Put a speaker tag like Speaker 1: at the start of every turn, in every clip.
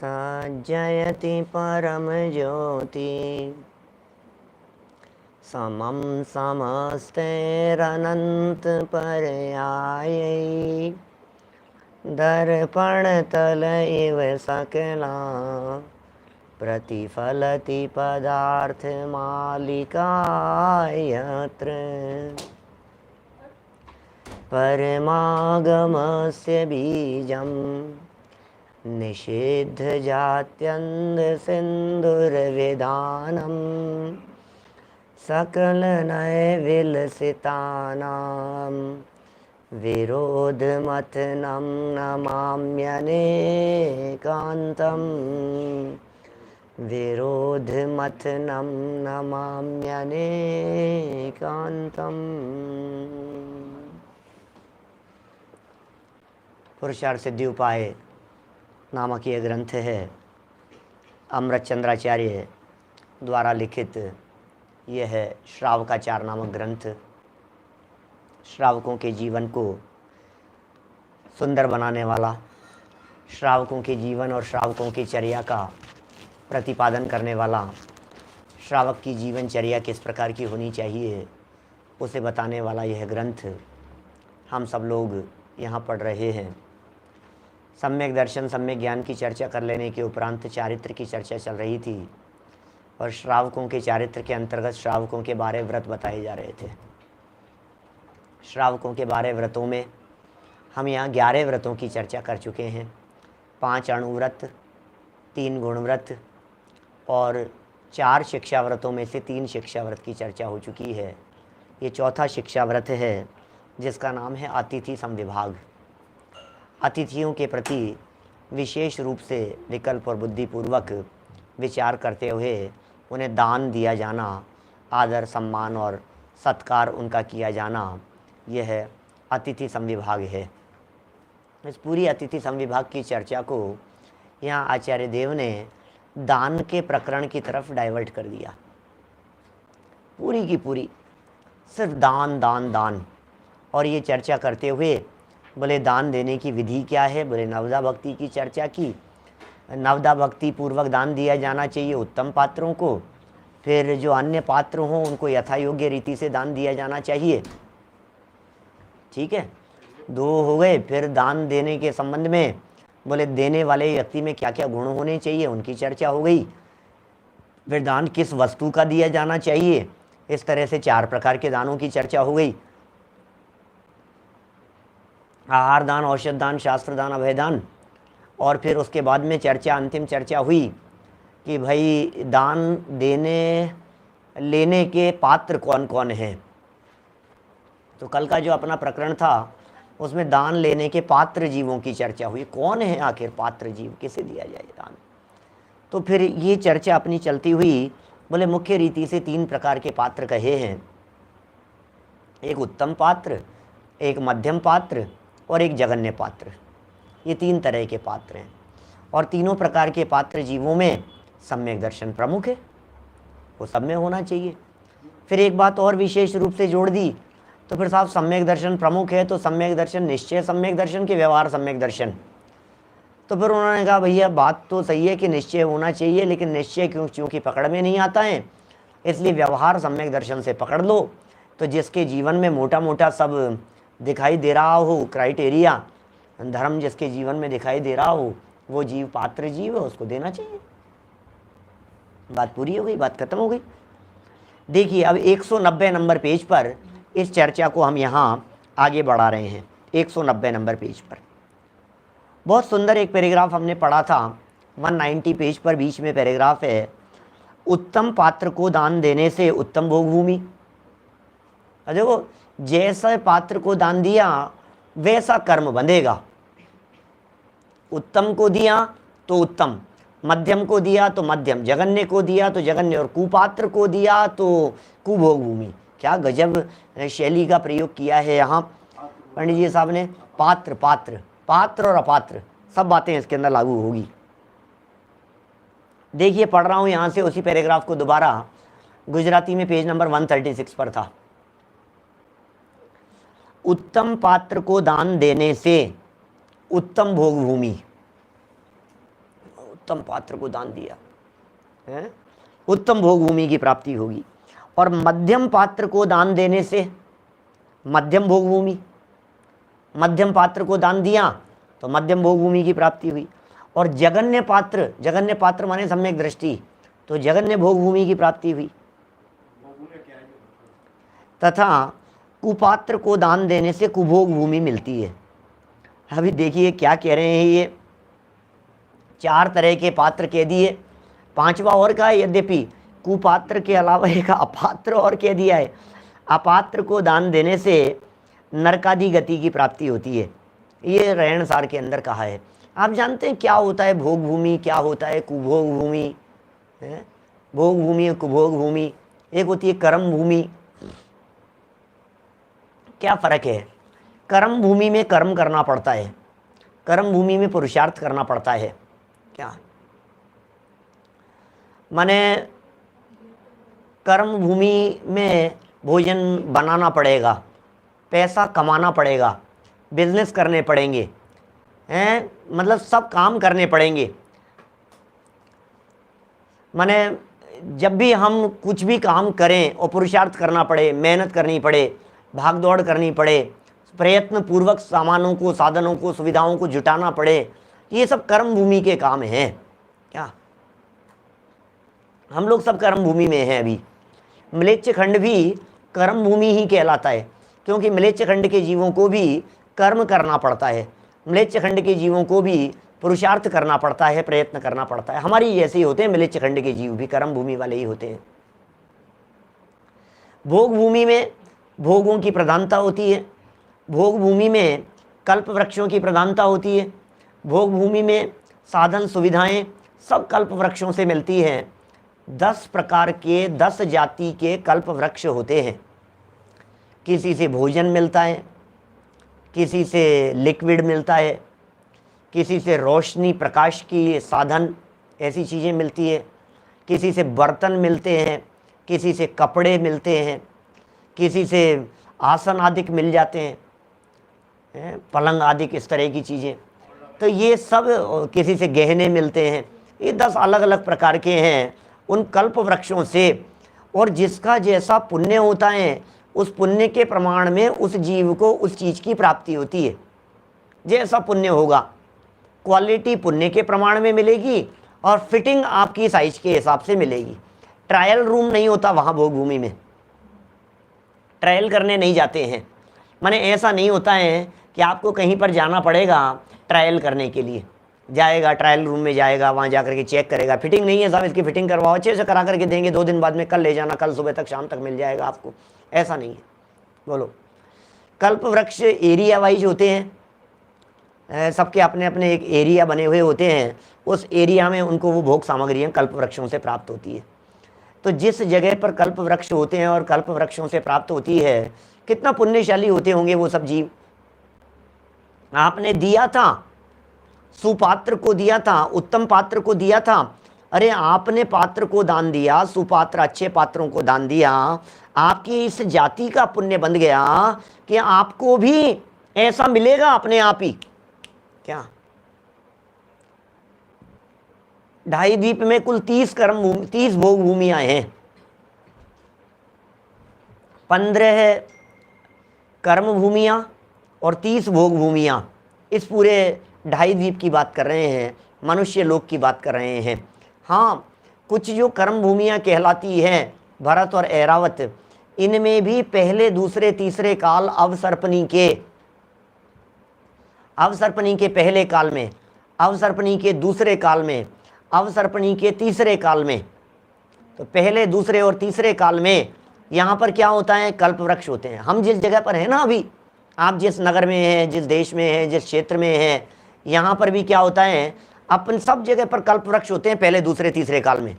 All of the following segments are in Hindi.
Speaker 1: जयति परम ज्योति समं समस्तैरनंत पर्यायै दर्पण तल इव सकला प्रतिफलति पदार्थ मालिका यत्र परमागमस्य बीजं निषिद्ध जात्यन्ध सिन्धुर्विधानं सकल नय विलसितानां विरोधमथनं नमाम्यनेकान्तं विरोधमथनं नमाम्यनेकान्तम्। पुरुषार्थ सिद्धि उपाय नामक ये ग्रंथ है, अमृत चंद्राचार्य द्वारा लिखित। यह है श्रावकाचार नामक ग्रंथ। श्रावकों के जीवन को सुंदर बनाने वाला, श्रावकों के जीवन और श्रावकों की चर्या का प्रतिपादन करने वाला, श्रावक की जीवनचर्या किस प्रकार की होनी चाहिए उसे बताने वाला यह ग्रंथ हम सब लोग यहाँ पढ़ रहे हैं। सम्यक दर्शन, सम्यक ज्ञान की चर्चा कर लेने के उपरांत चारित्र की चर्चा चल रही थी और श्रावकों के चारित्र के अंतर्गत श्रावकों के 12 व्रत बताए जा रहे थे। श्रावकों के 12 व्रतों में हम यहाँ 11 व्रतों की चर्चा कर चुके हैं। 5 अणुव्रत, 3 गुणव्रत और 4 शिक्षा व्रतों में से 3 शिक्षा व्रत की चर्चा हो चुकी है। ये चौथा शिक्षा व्रत है जिसका नाम है अतिथि समविभाग। अतिथियों के प्रति विशेष रूप से विकल्प और बुद्धिपूर्वक विचार करते हुए उन्हें दान दिया जाना, आदर सम्मान और सत्कार उनका किया जाना, यह अतिथि समविभाग है। इस पूरी अतिथि समविभाग की चर्चा को यहाँ आचार्य देव ने दान के प्रकरण की तरफ डाइवर्ट कर दिया। पूरी की पूरी सिर्फ दान दान दान। और ये चर्चा करते हुए बोले दान देने की विधि क्या है, बोले नवदा भक्ति की चर्चा की। नवदा भक्ति पूर्वक दान दिया जाना चाहिए उत्तम पात्रों को, फिर जो अन्य पात्र हों उनको यथा योग्य रीति से दान दिया जाना चाहिए। ठीक है, 2 हो गए। फिर दान देने के संबंध में बोले देने वाले व्यक्ति में क्या क्या गुण होने चाहिए उनकी चर्चा हो गई। फिर दान किस वस्तु का दिया जाना चाहिए, इस तरह से 4 प्रकार के दानों की चर्चा हो गई। आहार दान, औषध दान, शास्त्र दान, अभय दान। और फिर उसके बाद में चर्चा, अंतिम चर्चा हुई कि भाई दान देने लेने के पात्र कौन कौन हैं। तो कल का जो अपना प्रकरण था उसमें दान लेने के पात्र जीवों की चर्चा हुई। कौन है आखिर पात्र जीव, किसे दिया जाए दान। तो फिर ये चर्चा अपनी चलती हुई बोले मुख्य रीति से 3 प्रकार के पात्र कहे हैं। एक उत्तम पात्र, एक मध्यम पात्र और एक जघन्य पात्र। ये 3 तरह के पात्र हैं और तीनों प्रकार के पात्र जीवों में सम्यक दर्शन प्रमुख है, वो सब में होना चाहिए। फिर एक बात और विशेष रूप से जोड़ दी, तो फिर साहब सम्यक दर्शन प्रमुख है तो सम्यक दर्शन निश्चय सम्यक दर्शन के व्यवहार सम्यक दर्शन। तो फिर उन्होंने कहा भैया बात तो सही है कि निश्चय होना चाहिए, लेकिन निश्चय क्योंकि पकड़ में नहीं आता है, इसलिए व्यवहार सम्यक दर्शन से पकड़ लो। तो जिसके जीवन में मोटा मोटा सब दिखाई दे रहा हो, क्राइटेरिया धर्म जिसके जीवन में दिखाई दे रहा हो, वो जीव पात्र जीव है, उसको देना चाहिए। बात पूरी हो गई, बात खत्म हो गई। देखिए अब 190 नंबर पेज पर इस चर्चा को हम यहाँ आगे बढ़ा रहे हैं। 190 नंबर पेज पर बहुत सुंदर एक पैराग्राफ हमने पढ़ा था। 190 पेज पर बीच में पैराग्राफ है, उत्तम पात्र को दान देने से उत्तम भोग भूमि। देखो जैसा पात्र को दान दिया वैसा कर्म बंधेगा। उत्तम को दिया तो उत्तम, मध्यम को दिया तो मध्यम, जघन्य को दिया तो जघन्य और कुपात्र को दिया तो कुभोग भूमि। क्या गजब शैली का प्रयोग किया है यहाँ पंडित जी साहब ने। पात्र पात्र पात्र और अपात्र सब बातें इसके अंदर लागू होगी। देखिए पढ़ रहा हूँ यहाँ से उसी पैराग्राफ को दोबारा, गुजराती में पेज नंबर 136 पर था। उत्तम पात्र को दान देने से उत्तम भोग भूमि। उत्तम पात्र को दान दिया है, उत्तम भोग भूमि की प्राप्ति होगी। और मध्यम पात्र को दान देने से मध्यम भोग भूमि, मध्यम पात्र को दान दिया तो मध्यम भोग भूमि की प्राप्ति हुई। और जगन्य पात्र माने सम्यक दृष्टि, तो जगन्य भोग भूमि की प्राप्ति हुई। तथा कुपात्र को दान देने से कुभोग भूमि मिलती है। अभी देखिए क्या कह रहे हैं, ये 4 तरह के पात्र कह दिए, 5वां और का है, यद्यपि कुपात्र के अलावा एक अपात्र और कह दिया है। अपात्र को दान देने से नरकादि गति की प्राप्ति होती है, ये रहणसार के अंदर कहा है। आप जानते हैं क्या होता है भोग भूमि, क्या होता है कुभोग भूमि है? भोग भूमि और कुभोग भूमि, एक होती है कर्म भूमि। क्या फर्क है? कर्म भूमि में कर्म करना पड़ता है, कर्म भूमि में पुरुषार्थ करना पड़ता है। क्या माने कर्म भूमि में भोजन बनाना पड़ेगा, पैसा कमाना पड़ेगा, बिजनेस करने पड़ेंगे हैं, मतलब सब काम करने पड़ेंगे। माने जब भी हम कुछ भी काम करें और पुरुषार्थ करना पड़े, मेहनत करनी पड़े, भाग दौड़ करनी पड़े, प्रयत्न पूर्वक सामानों को, साधनों को, सुविधाओं को जुटाना पड़े, ये सब कर्म भूमि के काम हैं। क्या हम लोग सब कर्म भूमि में हैं अभी। म्लेच्छ खंड भी कर्म भूमि ही कहलाता है, क्योंकि म्लेच्छ खंड के जीवों को भी कर्म करना पड़ता है, म्लेच्छ खंड के जीवों को भी पुरुषार्थ करना पड़ता है, प्रयत्न करना पड़ता है। हमारी जैसे ही होते हैं म्लेच्छ खंड के जीव भी कर्म भूमि वाले ही होते हैं। भोग भूमि में भोगों की प्रधानता होती है, भोग भूमि में कल्प वृक्षों की प्रधानता होती है, भोग भूमि में साधन सुविधाएं सब कल्प वृक्षों से मिलती हैं। 10 प्रकार के 10 जाति के कल्प वृक्ष होते हैं। किसी से भोजन मिलता है, किसी से लिक्विड मिलता है, किसी से रोशनी प्रकाश की साधन ऐसी चीज़ें मिलती है, किसी से बर्तन मिलते हैं, किसी से कपड़े मिलते हैं, किसी से आसन आदि मिल जाते हैं, पलंग आदि इस तरह की चीज़ें। तो ये सब, किसी से गहने मिलते हैं। ये 10 अलग अलग प्रकार के हैं उन कल्प वृक्षों से। और जिसका जैसा पुण्य होता है उस पुण्य के प्रमाण में उस जीव को उस चीज़ की प्राप्ति होती है। जैसा पुण्य होगा, क्वालिटी पुण्य के प्रमाण में मिलेगी और फिटिंग आपकी साइज के हिसाब से मिलेगी। ट्रायल रूम नहीं होता वहाँ भोग भूमि में, ट्रायल करने नहीं जाते हैं। माने ऐसा नहीं होता है कि आपको कहीं पर जाना पड़ेगा ट्रायल करने के लिए, जाएगा ट्रायल रूम में जाएगा, वहाँ जा करके चेक करेगा, फिटिंग नहीं है साहब इसकी फिटिंग करवाओ, अच्छे से करा करके देंगे, 2 दिन बाद में कल ले जाना, कल सुबह तक शाम तक मिल जाएगा आपको। ऐसा नहीं है। बोलो, कल्प वृक्ष एरिया वाइज होते हैं, सबके अपने अपने एक एरिया बने हुए होते हैं, उस एरिया में उनको वो भोग सामग्रियाँ कल्प वृक्षों से प्राप्त होती है। तो जिस जगह पर कल्प वृक्ष होते हैं और कल्प वृक्षों से प्राप्त होती है, कितना पुण्यशाली होते होंगे वो सब जीव। आपने दिया था, सुपात्र को दिया था, उत्तम पात्र को दिया था, अरे आपने पात्र को दान दिया, सुपात्र अच्छे पात्रों को दान दिया, आपकी इस जाति का पुण्य बन गया कि आपको भी ऐसा मिलेगा अपने आप ही। क्या 2.5 द्वीप में कुल 30 भोग भूमियां हैं। 15 कर्म भूमियां और 30 भोग भूमियां। इस पूरे 2.5 द्वीप की बात कर रहे हैं, मनुष्य लोक की बात कर रहे हैं। हाँ, कुछ जो कर्म भूमियां कहलाती हैं, भरत और ऐरावत, इनमें भी पहले दूसरे तीसरे काल अवसर्पणी के पहले काल में, अवसर्पणी के दूसरे काल में, अवसर्पणी के तीसरे काल में, तो पहले दूसरे और तीसरे काल में यहाँ पर क्या होता है, कल्प वृक्ष होते हैं। हम जिस जगह पर हैं ना अभी, आप जिस नगर में हैं, जिस देश में हैं, जिस क्षेत्र में हैं, यहाँ पर भी क्या होता है, अपन सब जगह पर कल्प वृक्ष होते हैं पहले दूसरे तीसरे काल में।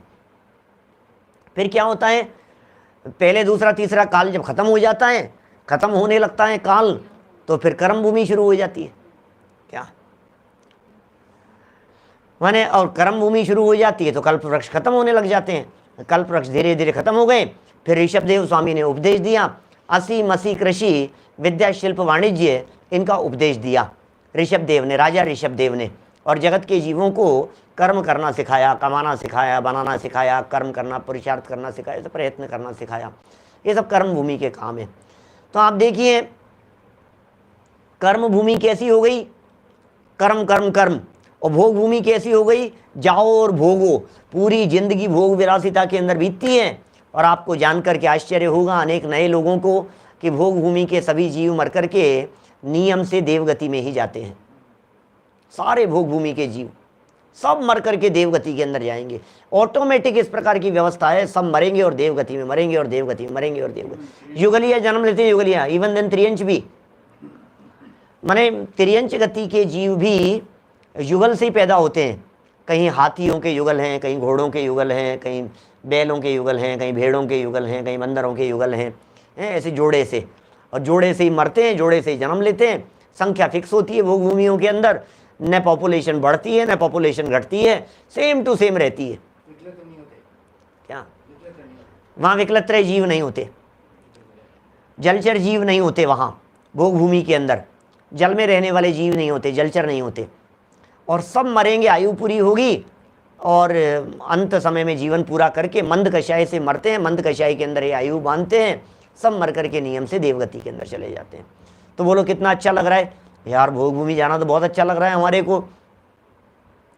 Speaker 1: फिर क्या होता है, पहले दूसरा तीसरा काल जब खत्म हो जाता है, खत्म होने लगता है काल, तो फिर कर्म भूमि शुरू हो जाती है। क्या माने, और कर्म भूमि शुरू हो जाती है तो कल्प वृक्ष खत्म होने लग जाते हैं। कल्प वृक्ष धीरे धीरे खत्म हो गए। फिर ऋषभदेव स्वामी ने उपदेश दिया, 80 मसी कृषि विद्या शिल्प वाणिज्य, इनका उपदेश दिया ऋषभदेव ने, राजा ऋषभदेव ने। और जगत के जीवों को कर्म करना सिखाया, कमाना सिखाया, बनाना सिखाया, कर्म करना, पुरुषार्थ करना सिखाया, सब प्रयत्न करना सिखाया। ये सब कर्म भूमि के काम है। तो आप देखिए कर्म भूमि कैसी हो गई, कर्म कर्म कर्म, और भोग भूमि कैसी हो गई, जाओ और भोगो। पूरी जिंदगी भोग विलासिता के अंदर बीतती है। और आपको जानकर के आश्चर्य होगा अनेक नए लोगों को कि भोग भूमि के सभी जीव मर कर के नियम से देवगति में ही जाते हैं। सारे भोग भूमि के जीव सब मर करके देवगति के अंदर जाएंगे। ऑटोमेटिक इस प्रकार की व्यवस्था है, सब मरेंगे और देवगति में मरेंगे और देवगति में मरेंगे और देवगति। युगलिया जन्म लेते हैं, युगलिया, इवन देन त्रियंच भी, माने त्रियंच गति के जीव भी युगल से ही पैदा होते हैं। कहीं हाथियों के युगल हैं, कहीं घोड़ों के युगल हैं, कहीं बैलों के युगल हैं, कहीं भेड़ों के युगल हैं, कहीं बंदरों के युगल हैं, ऐसे जोड़े से। और जोड़े से ही मरते हैं, जोड़े से ही जन्म लेते हैं। संख्या फिक्स होती है भोग भूमियों के अंदर, न पॉपुलेशन बढ़ती है न पॉपुलेशन घटती है, सेम टू सेम रहती है। क्या वहाँ विकलत्रय जीव नहीं होते, जलचर जीव नहीं होते वहाँ भोग भूमि के अंदर, जल में रहने वाले जीव नहीं होते, जलचर नहीं होते। और सब मरेंगे, आयु पूरी होगी और अंत समय में जीवन पूरा करके मंद कषाय से मरते हैं, मंद कषाय के अंदर ये आयु बांधते हैं, सब मर करके नियम से देवगति के अंदर चले जाते हैं। तो बोलो कितना अच्छा लग रहा है यार, भोग भूमि जाना तो बहुत अच्छा लग रहा है हमारे को।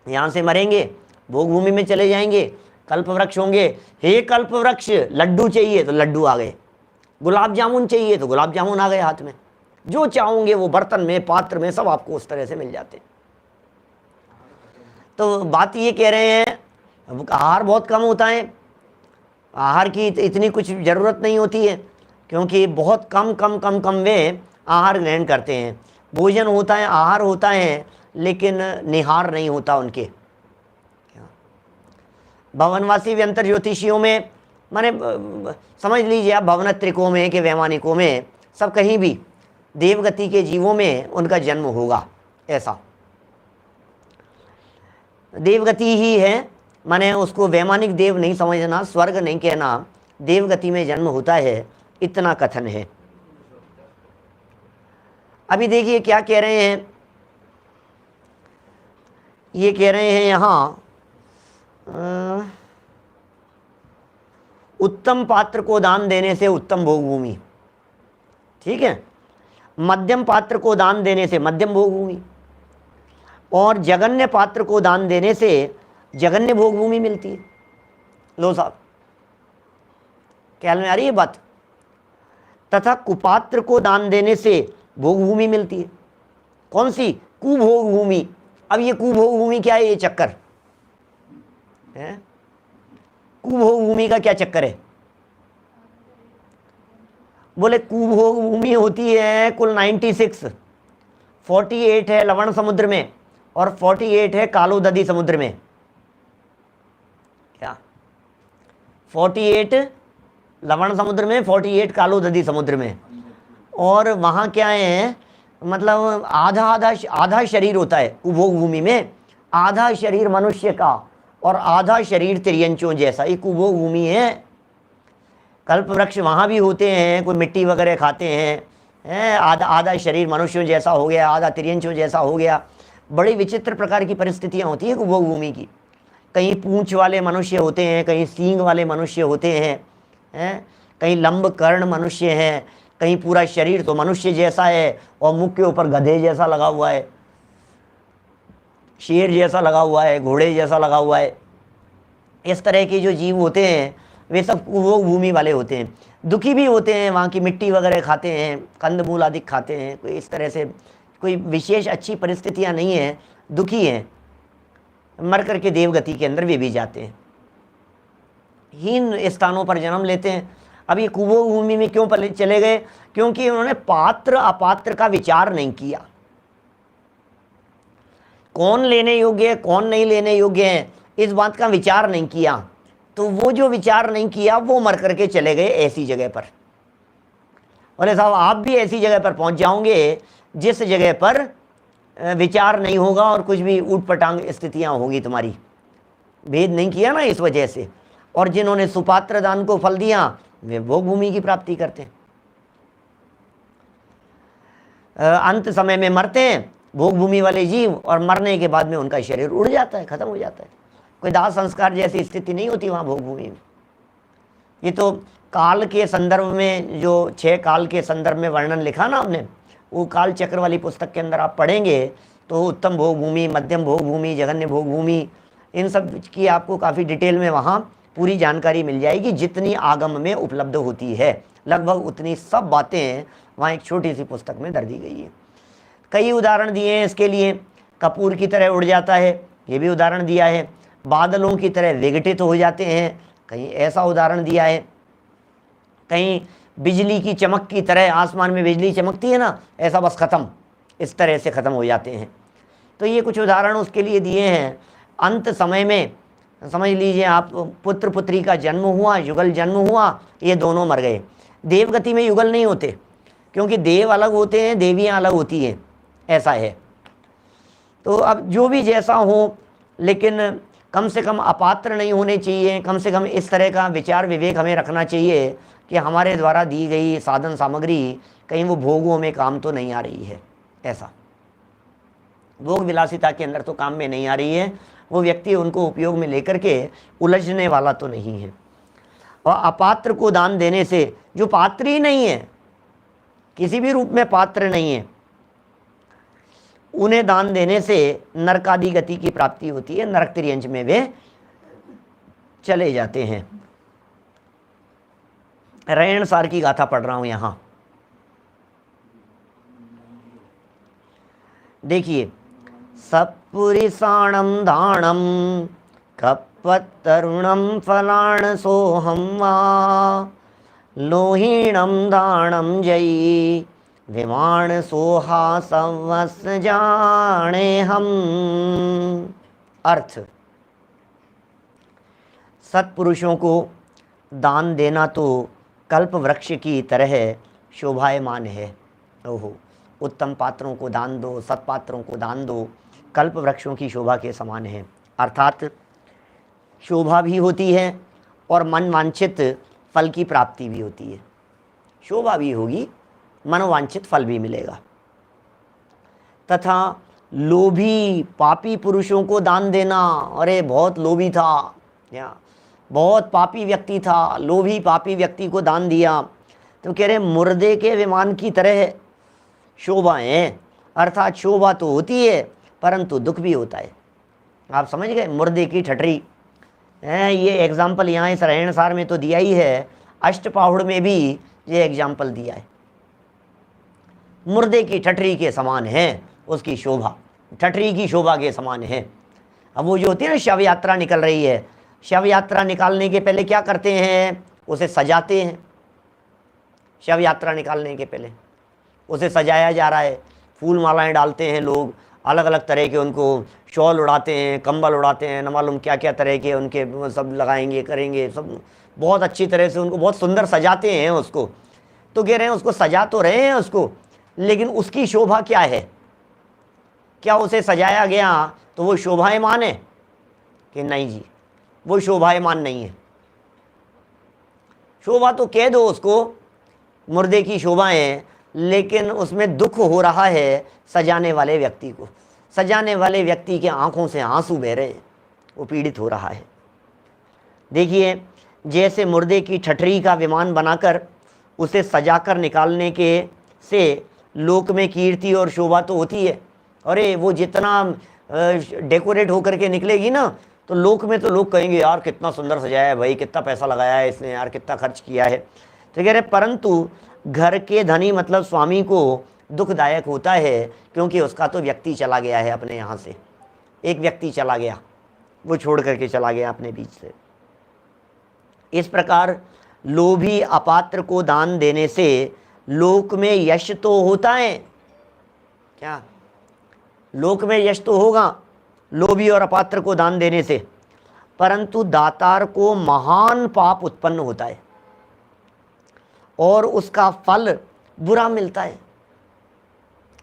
Speaker 1: यहाँ से मरेंगे, भोग भूमि में चले जाएंगे, कल्प वृक्ष होंगे। हे कल्प वृक्ष, लड्डू चाहिए तो लड्डू आ गए, गुलाब जामुन चाहिए तो गुलाब जामुन आ गए हाथ में, जो चाहोगे वो बर्तन में, पात्र में, सब आपको उस तरह से मिल जाते हैं। तो बात ये कह रहे हैं आहार बहुत कम होता है, आहार की इतनी कुछ ज़रूरत नहीं होती है, क्योंकि बहुत कम कम कम कम वे आहार ग्रहण करते हैं। भोजन होता है, आहार होता है, लेकिन निहार नहीं होता उनके। भवनवासी व्यंतर ज्योतिषियों में, माने समझ लीजिए आप, भवनत्रिकों में कि वैमानिकों में, सब कहीं भी देवगति के जीवों में उनका जन्म होगा। ऐसा देवगति ही है, माने उसको वैमानिक देव नहीं समझना, स्वर्ग नहीं कहना, देवगति में जन्म होता है, इतना कथन है। अभी देखिए क्या कह रहे हैं, ये कह रहे हैं यहाँ उत्तम पात्र को दान देने से उत्तम भोग भूमि, ठीक है, मध्यम पात्र को दान देने से मध्यम भोग भूमि, और जगन्य पात्र को दान देने से जगन्य भोग भूमि मिलती है। लो साहब, ख्याल में आ रही है बात। तथा कुपात्र को दान देने से भोग भूमि मिलती है। कौन सी? कुभोग भूमि। अब ये कुभोग भूमि क्या है, ये चक्कर है। कुभोग भूमि का क्या चक्कर है? बोले कुभोग भूमि होती है कुल 96, 48 है लवण समुद्र में और 48 है कालोदधी समुद्र में। क्या 48 लवण समुद्र में, 48 कालोदधी समुद्र में। और वहाँ क्या है, मतलब आधा आधा आधा शरीर होता है कुभोग भूमि में, आधा शरीर मनुष्य का और आधा शरीर तिर्यंचों जैसा, ये कुभोग भूमि है। कल्प वृक्ष वहाँ भी होते हैं, कोई मिट्टी वगैरह खाते हैं, आधा आधा शरीर मनुष्यों जैसा हो गया, आधा तिर्यंचों जैसा हो गया। बड़ी विचित्र प्रकार की परिस्थितियाँ होती हैं कुभोग भूमि की। कहीं पूंछ वाले मनुष्य होते हैं, कहीं सींग वाले मनुष्य होते हैं, कहीं लंब कर्ण मनुष्य हैं, कहीं पूरा शरीर तो मनुष्य जैसा है और मुख के ऊपर गधे जैसा लगा हुआ है, शेर जैसा लगा हुआ है, घोड़े जैसा लगा हुआ है। इस तरह के जो जीव होते हैं वे सब कुभोग भूमि वाले होते हैं। दुखी भी होते हैं, वहाँ की मिट्टी वगैरह खाते हैं, कंदमूल आदि खाते हैं। कोई इस तरह से कोई विशेष अच्छी परिस्थितियाँ नहीं हैं, दुखी हैं, मर करके देवगति के अंदर वे भी जाते हैं, हीन स्थानों पर जन्म लेते हैं। अब ये कुभोग भूमि में क्यों चले गए? क्योंकि उन्होंने पात्र अपात्र का विचार नहीं किया। कौन लेने योग्य है, कौन नहीं लेने योग्य है, इस बात का विचार नहीं किया। तो वो जो विचार नहीं किया वो मर करके चले गए ऐसी जगह पर। बोले साहब आप भी ऐसी जगह पर पहुंच जाओगे जिस जगह पर विचार नहीं होगा और कुछ भी ऊट पटांग स्थितियां होगी तुम्हारी। भेद नहीं किया ना इस वजह से। और जिन्होंने सुपात्र दान को फल दिया वे भोग भूमि की प्राप्ति करते हैं। अंत समय में मरते हैं, भोग भूमि वाले जीव, और मरने के बाद में उनका शरीर उड़ जाता है, खत्म हो जाता है। कोई दाह संस्कार जैसी स्थिति नहीं होती वहाँ भोग भूमि में। ये तो काल के संदर्भ में, जो 6 काल के संदर्भ में वर्णन लिखा ना हमने, वो काल चक्र वाली पुस्तक के अंदर आप पढ़ेंगे तो उत्तम भोग भूमि, मध्यम भोग भूमि, जघन्य भोग भूमि, इन सब की आपको काफ़ी डिटेल में वहाँ पूरी जानकारी मिल जाएगी। जितनी आगम में उपलब्ध होती है लगभग उतनी सब बातें वहाँ एक छोटी सी पुस्तक में दर्ज दी गई है। कई उदाहरण दिए हैं इसके लिए। कपूर की तरह उड़ जाता है, ये भी उदाहरण दिया है। बादलों की तरह विघटित हो जाते हैं, कहीं ऐसा उदाहरण दिया है। कहीं बिजली की चमक की तरह, आसमान में बिजली चमकती है ना, ऐसा बस ख़त्म, इस तरह से ख़त्म हो जाते हैं। तो ये कुछ उदाहरण उसके लिए दिए हैं। अंत समय में समझ लीजिए आप, पुत्र पुत्री का जन्म हुआ, युगल जन्म हुआ, ये दोनों मर गए। देवगति में युगल नहीं होते, क्योंकि देव अलग होते हैं, देवियाँ अलग होती हैं, ऐसा है। तो अब जो भी जैसा हो, लेकिन कम से कम अपात्र नहीं होने चाहिए। कम से कम इस तरह का विचार विवेक हमें रखना चाहिए कि हमारे द्वारा दी गई साधन सामग्री कहीं वो भोगों में काम तो नहीं आ रही है। ऐसा भोग विलासिता के अंदर तो काम में नहीं आ रही है, वो व्यक्ति उनको उपयोग में लेकर के उलझने वाला तो नहीं है। और अपात्र को दान देने से, जो पात्र ही नहीं है, किसी भी रूप में पात्र नहीं है, उन्हें दान देने से नरकादि गति की प्राप्ति होती है, नरक तिर्यंच में वे चले जाते हैं। रयणसार की गाथा पढ़ रहा हूं यहां, देखिए। सपुरिसाणम दानम कप्पतरुणम फलाण सोहम वा लोहीणम दानम जयी विमाण सोहा संवस जाने हम। अर्थ, सत्पुरुषों को दान देना तो कल्प वृक्ष की तरह शोभायमान है। ओहो, उत्तम पात्रों को दान दो, सत्पात्रों को दान दो, कल्प वृक्षों की शोभा के समान है। अर्थात शोभा भी होती है और मन वांछित फल की प्राप्ति भी होती है। शोभा भी होगी, मनोवांछित फल भी मिलेगा। तथा लोभी पापी पुरुषों को दान देना, अरे बहुत लोभी था या बहुत पापी व्यक्ति था, लोभी पापी व्यक्ति को दान दिया, तो कह रहे मुर्दे के विमान की तरह शोभा है। अर्थात शोभा तो होती है परंतु दुख भी होता है। आप समझ गए, मुर्दे की ठटरी है। ये एग्जाम्पल यहाँ इस रयणसार में तो दिया ही है, अष्टपाहुड़ में भी ये एग्जाम्पल दिया है। मुर्दे की ठटरी के समान है उसकी शोभा, ठटरी की शोभा के समान है। अब वो जो होती है ना, शव यात्रा निकल रही है, शव यात्रा निकालने के पहले क्या करते हैं, उसे सजाते हैं। शव यात्रा निकालने के पहले उसे सजाया जा रहा है, फूल मालाएं डालते हैं लोग, अलग अलग तरह के उनको शॉल उड़ाते हैं, कंबल उड़ाते हैं, न मालूम क्या क्या तरह के उनके सब लगाएंगे, करेंगे, सब बहुत अच्छी तरह से उनको बहुत सुंदर सजाते हैं उसको। तो कह रहे हैं उसको सजा तो रहे हैं उसको, लेकिन उसकी शोभा क्या है? क्या उसे सजाया गया तो वो शोभायमान है कि नहीं जी? वो शोभायमान नहीं है। शोभा तो कह दो उसको, मुर्दे की शोभा है, लेकिन उसमें दुख हो रहा है सजाने वाले व्यक्ति को। सजाने वाले व्यक्ति के आंखों से आंसू बह रहे हैं, वो पीड़ित हो रहा है। देखिए, जैसे मुर्दे की ठठरी का विमान बनाकर उसे सजाकर निकालने के से लोक में कीर्ति और शोभा तो होती है। अरे वो जितना डेकोरेट होकर के निकलेगी ना, तो लोक में तो लोग कहेंगे यार कितना सुंदर सजाया है भाई, कितना पैसा लगाया है इसने यार, कितना खर्च किया है। तो कह रहे परंतु घर के धनी मतलब स्वामी को दुखदायक होता है, क्योंकि उसका तो व्यक्ति चला गया है अपने यहाँ से। एक व्यक्ति चला गया, वो छोड़ करके चला गया अपने बीच से। इस प्रकार लोभी अपात्र को दान देने से लोक में यश तो होता है, क्या लोक में यश तो होगा लोभी और अपात्र को दान देने से, परंतु दातार को महान पाप उत्पन्न होता है और उसका फल बुरा मिलता है।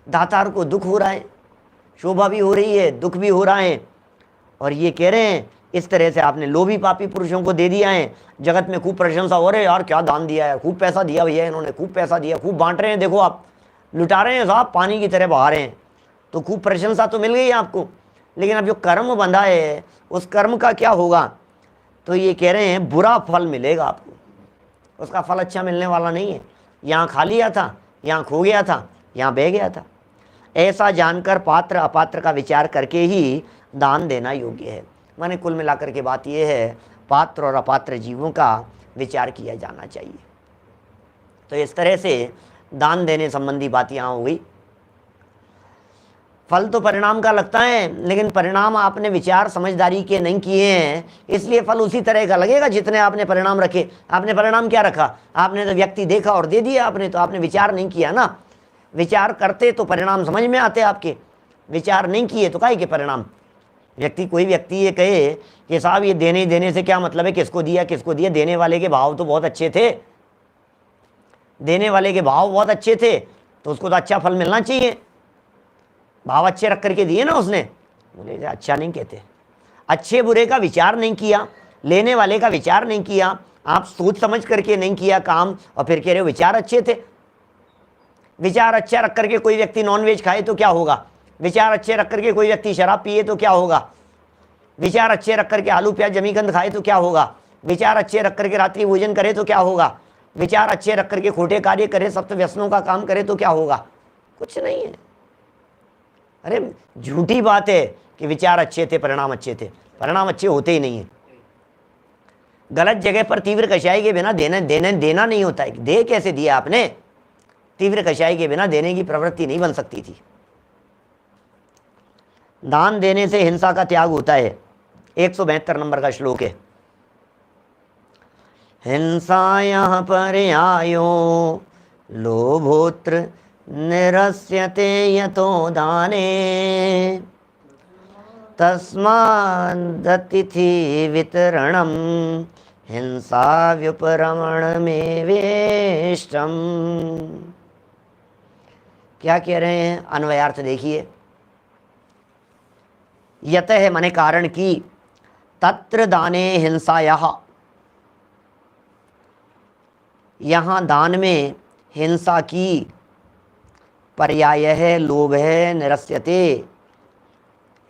Speaker 1: दातार को दुख हो रहा है, शोभा भी हो रही है, दुख भी हो रहा है। और ये कह रहे हैं इस तरह से आपने लोभी पापी पुरुषों को दे दिया है, जगत में खूब प्रशंसा हो रही है, यार क्या दान दिया है, खूब पैसा दिया भैया इन्होंने, खूब पैसा दिया, खूब बांट रहे हैं, देखो आप लुटा रहे हैं साहब, पानी की तरह बहा रहे हैं। तो खूब प्रशंसा तो मिल गई आपको, लेकिन अब जो कर्म बंधा है उस कर्म का क्या होगा? तो ये कह रहे हैं बुरा फल मिलेगा आपको, उसका फल अच्छा मिलने वाला नहीं है। यहाँ खा लिया था, यहाँ खो गया था, यहाँ बह गया था। ऐसा जानकर पात्र अपात्र का विचार करके ही दान देना योग्य है। माने कुल मिलाकर के बात यह है, पात्र और अपात्र जीवों का विचार किया जाना चाहिए। तो इस तरह से दान देने संबंधी बात यहाँ हो गई। फल तो परिणाम का लगता है, लेकिन परिणाम आपने विचार समझदारी के नहीं किए हैं, इसलिए फल उसी तरह का लगेगा जितने आपने परिणाम रखे। आपने परिणाम क्या रखा? आपने तो व्यक्ति देखा और दे दिया आपने, तो आपने विचार नहीं किया ना। विचार करते तो परिणाम समझ में आते आपके, विचार नहीं किए तो काहे के परिणाम? कोई व्यक्ति ये कहे कि साहब ये देने से क्या मतलब है, किसको दिया किसको दिया, देने वाले के भाव तो बहुत अच्छे थे, देने वाले के भाव बहुत अच्छे थे, तो उसको तो अच्छा फल मिलना चाहिए, भाव अच्छे रख करके दिए ना उसने। बोले अच्छा नहीं कहते, अच्छे बुरे का विचार नहीं किया, लेने वाले का विचार नहीं किया, आप सोच समझ करके नहीं किया काम, और फिर कह रहे हो विचार अच्छे थे। विचार अच्छा रख करके कोई व्यक्ति नॉनवेज खाए तो क्या होगा? विचार अच्छे रख करके कोई व्यक्ति शराब पिए तो क्या होगा? विचार अच्छे रख करके आलू प्याज जमीकंद खाए तो क्या होगा? विचार अच्छे रख करके रात्रि भोजन करे तो क्या होगा? विचार अच्छे रख करके खोटे कार्य करे, सप्त व्यसनों का काम करे तो क्या होगा? कुछ नहीं है। अरे झूठी बात है कि विचार अच्छे थे परिणाम अच्छे थे, परिणाम अच्छे होते ही नहीं है। गलत जगह पर तीव्र कषाय के बिना देना नहीं होता है। दे कैसे दिया आपने? तीव्र कषाय के बिना देने की प्रवृत्ति नहीं बन सकती थी। दान देने से हिंसा का त्याग होता है। 172 नंबर का श्लोक है। हिंसायाः पर्यायो लोभोत्र निरस्यते यतो दाने तस्मादतिथि वितरणम हिंसा व्युपरमणमेवेष्टम। क्या कह रहे हैं? अन्वयार्थ देखिए। यतः माने कारण की, तत्र दाने हिंसायाः, यहाँ दान में हिंसा की, पर्याय है लोभ है, निरस्यते,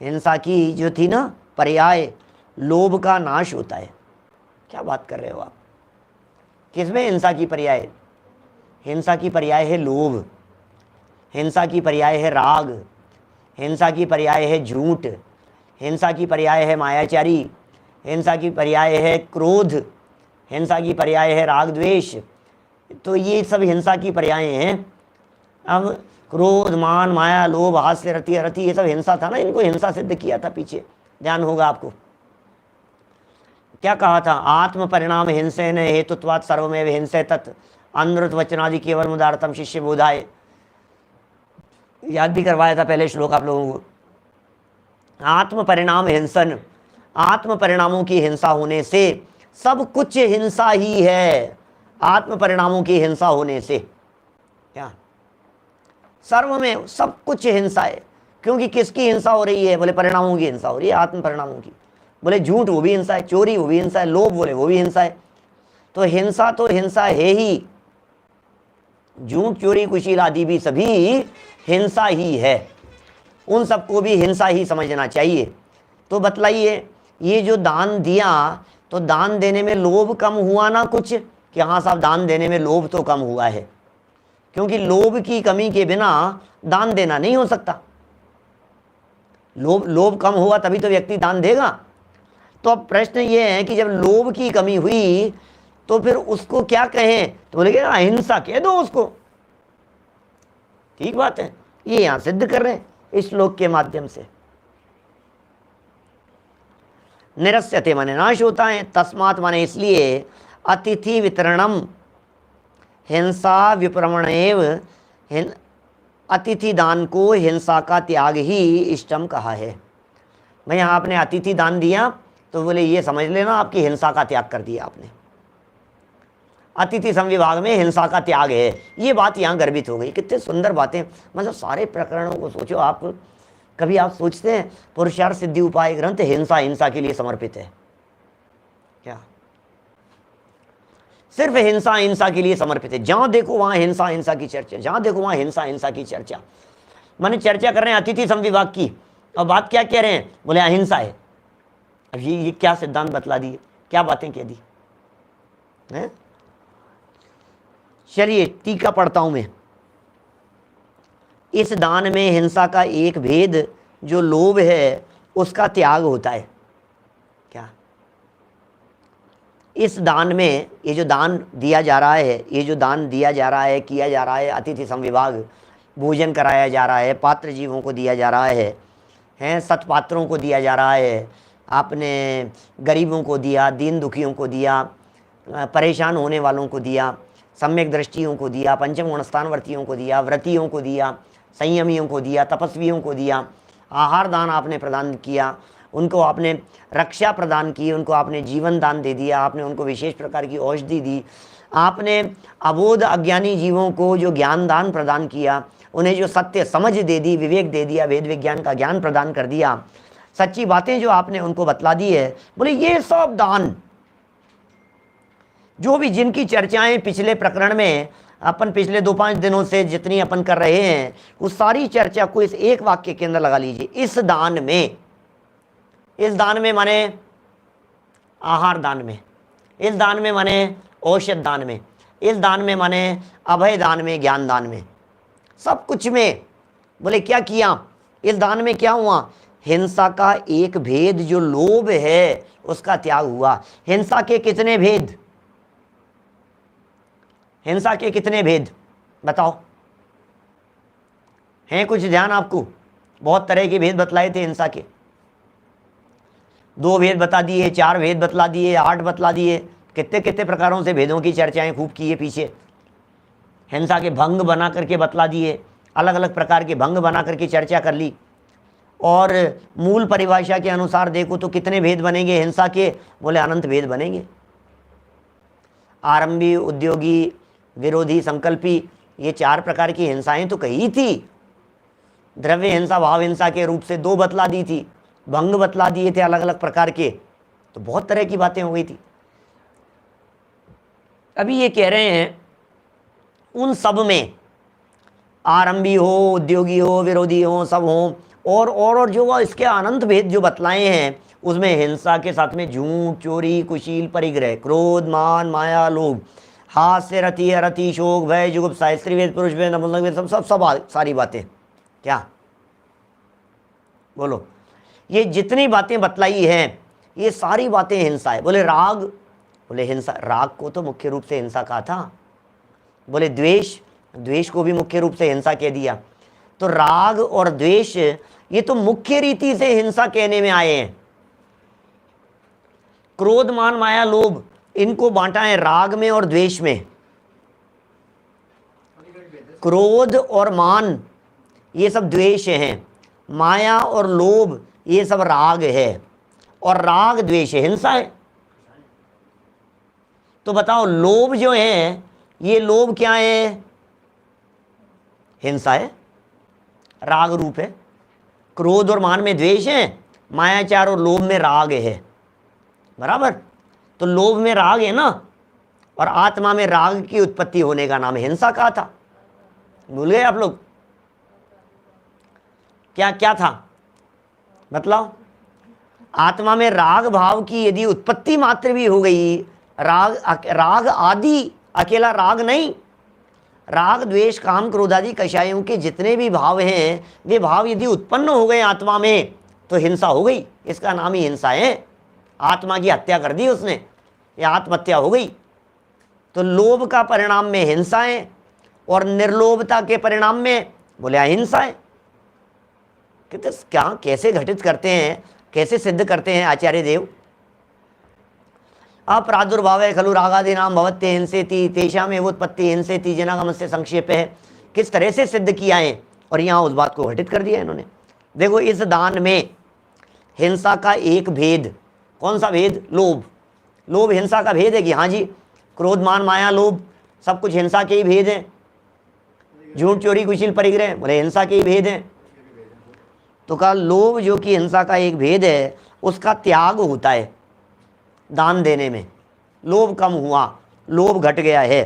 Speaker 1: हिंसा की जो थी ना पर्याय, लोभ का नाश होता है। क्या बात कर रहे हो आप? किसमें हिंसा की पर्याय? हिंसा की पर्याय है लोभ, हिंसा की पर्याय है राग, हिंसा की पर्याय है झूठ, हिंसा की पर्याय है मायाचारी, हिंसा की पर्याय है क्रोध, हिंसा की पर्याय है राग द्वेष। तो ये सब हिंसा की पर्याय हैं। अब क्रोध मान माया लोभ हास्य रति अरति ये सब हिंसा था ना, इनको हिंसा सिद्ध किया था पीछे, ध्यान होगा आपको। क्या कहा था? आत्म परिणाम हिंसेन हेतुत्वात् सर्वमेव हिंसे तत् अनृत वचनादि केवल मुदारतम शिष्य बोधाय। याद भी करवाया था पहले श्लोक आप लोगों को। आत्म परिणाम हिंसन, आत्म परिणामों की हिंसा होने से सब कुछ हिंसा ही है। आत्म परिणामों की हिंसा होने से क्या सर्व में सब कुछ हिंसा है। क्योंकि किसकी हिंसा हो रही है? बोले परिणामों की हिंसा हो रही है, आत्म परिणामों की। बोले झूठ वो भी हिंसा है, चोरी वो भी हिंसा है, लोभ बोले वो भी हिंसा है। तो हिंसा है ही। झूठ चोरी कुशील आदि भी सभी हिंसा ही है, उन सबको भी हिंसा ही समझना चाहिए। तो बतलाइए, ये जो दान दिया तो दान देने में लोभ कम हुआ ना कुछ? कि हाँ साहब दान देने में लोभ तो कम हुआ है, क्योंकि लोभ की कमी के बिना दान देना नहीं हो सकता। लोभ कम हुआ तभी तो व्यक्ति दान देगा। तो अब प्रश्न ये है कि जब लोभ की कमी हुई तो फिर उसको क्या कहें? तो बोले अहिंसा कह दो उसको। ठीक बात है, ये यहां सिद्ध कर रहे हैं इस श्लोक के माध्यम से। निरस्यते माने नाश होता है, तस्मात् माने इसलिए, अतिथि वितरणम हिंसा विप्रमणेव, अतिथि दान को हिंसा का त्याग ही इष्टम कहा है। मैं यहाँ आपने अतिथि दान दिया तो बोले ये समझ लेना आपकी हिंसा का त्याग कर दिया आपने। अतिथि संविभाग में हिंसा का त्याग है, ये बात यहाँ गर्भित हो गई। कितने सुंदर बातें, मतलब सारे प्रकरणों को सोचो आप। कभी आप सोचते हैं पुरुषार्थ सिद्धि उपाय ग्रंथ हिंसा के लिए समर्पित है क्या? सिर्फ हिंसा के लिए समर्पित है। जहां देखो वहां हिंसा की चर्चा, जहां देखो वहां हिंसा की चर्चा। माने चर्चा कर रहे हैं अतिथि संविभाग की, और बात क्या कह रहे हैं, बोले अहिंसा है। अब ये क्या सिद्धांत बतला दिए, क्या बातें कह दी हैं। चलिए टीका पढ़ता हूं मैं। इस दान में हिंसा का एक भेद जो लोभ है उसका त्याग होता है। क्या इस दान में, ये जो दान दिया जा रहा है, ये जो दान दिया जा रहा है, किया जा रहा है, अतिथि संविभाग, भोजन कराया जा रहा है, पात्र जीवों को दिया जा रहा है, हैं सतपात्रों को दिया जा रहा है, आपने गरीबों को दिया, दीन दुखियों को दिया, परेशान होने वालों को दिया, सम्यक दृष्टियों को दिया, पंचम गुणस्थानवर्तियों को दिया, व्रतियों को दिया, संयमियों को दिया, तपस्वियों को दिया, आहार दान आपने प्रदान किया, उनको आपने रक्षा प्रदान की, उनको आपने जीवन दान दे दिया, आपने उनको विशेष प्रकार की औषधि दी, आपने अबोध अज्ञानी जीवों को जो ज्ञान दान प्रदान किया, उन्हें जो सत्य समझ दे दी, विवेक दे दिया, वेद विज्ञान का ज्ञान प्रदान कर दिया, सच्ची बातें जो आपने उनको बतला दी है। बोले ये सब दान जो भी जिनकी चर्चाएं पिछले प्रकरण में अपन पिछले 2-5 दिनों से जितनी अपन कर रहे हैं, उस सारी चर्चा को इस एक वाक्य के अंदर लगा लीजिए। इस दान में, इस दान में माने आहार दान में, इस दान में माने औषध दान में, इस दान में माने अभय दान में, ज्ञान दान में, सब कुछ में बोले क्या किया, इस दान में क्या हुआ, हिंसा का एक भेद जो लोभ है उसका त्याग हुआ। हिंसा के कितने भेद, हिंसा के कितने भेद बताओ, हैं कुछ ध्यान आपको? बहुत तरह के भेद बतलाए थे हिंसा के, 2 भेद बता दिए, 4 भेद बतला दिए, 8 बतला दिए, कितने कितने प्रकारों से भेदों की चर्चाएं खूब की है पीछे। हिंसा के भंग बना करके बतला दिए, अलग अलग प्रकार के भंग बना करके चर्चा कर ली। और मूल परिभाषा के अनुसार देखो तो कितने भेद बनेंगे हिंसा के, बोले अनंत भेद बनेंगे। आरंभी, उद्योगी, विरोधी, संकल्पी, ये 4 प्रकार की हिंसाएं तो कही थी। द्रव्य हिंसा, भाव हिंसा के रूप से 2 बतला दी थी, भंग बतला दिए थे अलग अलग प्रकार के, तो बहुत तरह की बातें हो गई थी। अभी ये कह रहे हैं उन सब में, आरंभी हो, उद्योगी हो, विरोधी हो, सब हो, और जो वो इसके अनंत भेद जो बतलाए हैं, उसमें हिंसा के साथ में झूठ, चोरी, कुशील, परिग्रह, क्रोध, मान, माया, लोभ, हास्य, रति, अरति, शोक, भय, जुगुप्सा, स्त्री वेद, पुरुष वेद, नपुंसक वेद, सब सारी बातें। क्या बोलो, ये जितनी बातें बतलाई हैं ये सारी बातें हिंसा है। बोले राग, बोले हिंसा, राग को तो मुख्य रूप से हिंसा कहा था। बोले द्वेष, द्वेष को भी मुख्य रूप से हिंसा कह दिया। तो राग और द्वेष ये तो मुख्य रीति से हिंसा कहने में आए हैं। क्रोध, मान, माया, लोभ, इनको बांटा है राग में और द्वेष में। क्रोध और मान ये सब द्वेष हैं, माया और लोभ ये सब राग है, और राग द्वेष हिंसा है। तो बताओ लोभ जो है, ये लोभ क्या है, हिंसा है, राग रूप है। क्रोध और मान में द्वेष है, मायाचार और लोभ में राग है, बराबर। तो लोभ में राग है ना, और आत्मा में राग की उत्पत्ति होने का नाम हिंसा कहा था। भूल गए आप लोग? क्या क्या था मतलब? आत्मा में राग भाव की यदि उत्पत्ति मात्र भी हो गई, राग आदि, अकेला राग नहीं, राग, द्वेष, काम, क्रोध आदि कषायों के जितने भी भाव हैं, वे भाव यदि उत्पन्न हो गए आत्मा में तो हिंसा हो गई। इसका नाम ही हिंसा है। आत्मा की हत्या कर दी उसने, या आत्महत्या हो गई। तो लोभ का परिणाम में हिंसा है, और निर्लोभता के परिणाम में बोले अहिंसा है। कितने क्या कैसे घटित करते हैं, कैसे सिद्ध करते हैं आचार्य देव? अप्रादुर्भाव खलु रागादि नाम भवत्ते हिंसेति तेषां में उत्पत्ति हिंसेति जनागम से संक्षेप है। किस तरह से सिद्ध किया है, और यहाँ उस बात को घटित कर दिया इन्होंने। देखो इस दान में हिंसा का एक भेद, कौन सा भेद? लोभ। लोभ हिंसा का भेद है कि हाँ जी, क्रोध, मान, माया, लोभ सब कुछ हिंसा के ही भेद हैं। झूठ, चोरी, कुशील, परिग्रह बोले हिंसा के ही भेद हैं। तो कहा लोभ जो कि हिंसा का एक भेद है, उसका त्याग होता है दान देने में। लोभ कम हुआ, लोभ घट गया है,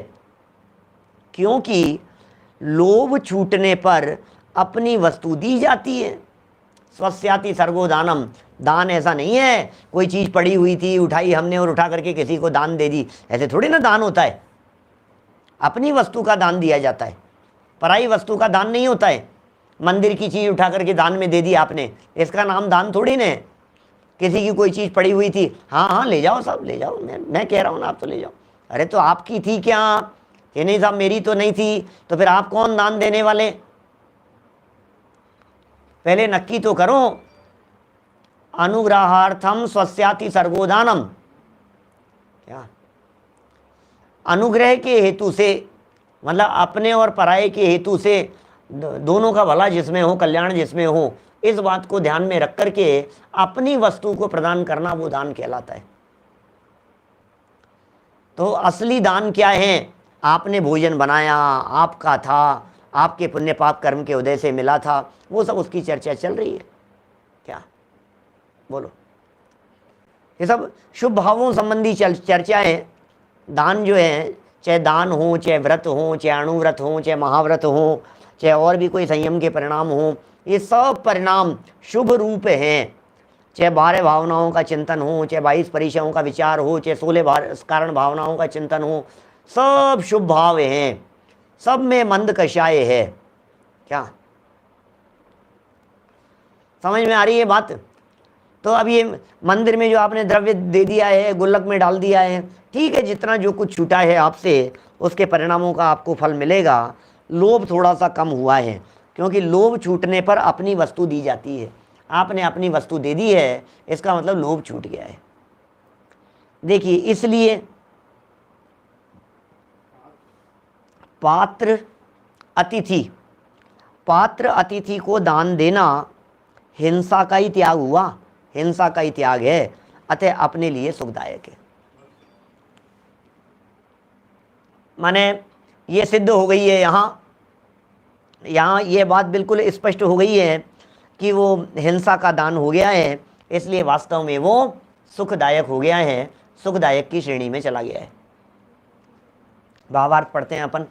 Speaker 1: क्योंकि लोभ छूटने पर अपनी वस्तु दी जाती है। स्वस्याति सर्गो दानम, दान ऐसा नहीं है कोई चीज़ पड़ी हुई थी उठाई हमने और उठा करके किसी को दान दे दी, ऐसे थोड़ी ना दान होता है। अपनी वस्तु का दान दिया जाता है, पराई वस्तु का दान नहीं होता है। मंदिर की चीज़ उठा करके दान में दे दी आपने, इसका नाम दान थोड़ी ना है। किसी की कोई चीज़ पड़ी हुई थी, हाँ हाँ ले जाओ सब ले जाओ, मैं कह रहा हूँ ना आप तो ले जाओ। अरे तो आपकी थी क्या? ये नहीं साहब मेरी तो नहीं थी, तो फिर आप कौन दान देने वाले? पहले नक्की तो करो। अनुग्रहार्थम स्वस्याति सर्गोदानम, क्या अनुग्रह के हेतु से, मतलब अपने और पराये के हेतु से, दोनों का भला जिसमें हो, कल्याण जिसमें हो, इस बात को ध्यान में रख करके अपनी वस्तु को प्रदान करना वो दान कहलाता है। तो असली दान क्या है? आपने भोजन बनाया, आपका था, आपके पुण्य पाप कर्म के उदय से मिला था, वो सब उसकी चर्चा चल रही है। क्या बोलो? ये सब शुभ भावों संबंधी चर्चाएं। दान जो है, चाहे दान हो, चाहे व्रत हो, चाहे अणुव्रत हो, चाहे महाव्रत हो, चाहे और भी कोई संयम के परिणाम हो, ये सब परिणाम शुभ रूप हैं। चाहे 12 भावनाओं का चिंतन हो, चाहे 22 परिचयों का विचार हो, चाहे 16 कारण भावनाओं का चिंतन हो, सब शुभ भाव हैं, सब में मंद कषाय है। क्या समझ में आ रही है बात? तो अब ये मंदिर में जो आपने द्रव्य दे दिया है, गुल्लक में डाल दिया है, ठीक है, जितना जो कुछ छूटा है आपसे उसके परिणामों का आपको फल मिलेगा। लोभ थोड़ा सा कम हुआ है, क्योंकि लोभ छूटने पर अपनी वस्तु दी जाती है। आपने अपनी वस्तु दे दी है, इसका मतलब लोभ छूट गया है। देखिए, इसलिए पात्र अतिथि को दान देना हिंसा का ही त्याग हुआ, हिंसा का ही त्याग है, अतः अपने लिए सुखदायक है। माने ये सिद्ध हो गई है, यहाँ ये बात बिल्कुल स्पष्ट हो गई है कि वो हिंसा का दान हो गया है, इसलिए वास्तव में वो सुखदायक हो गया है, सुखदायक की श्रेणी में चला गया है। भावार्थ पढ़ते हैं अपन,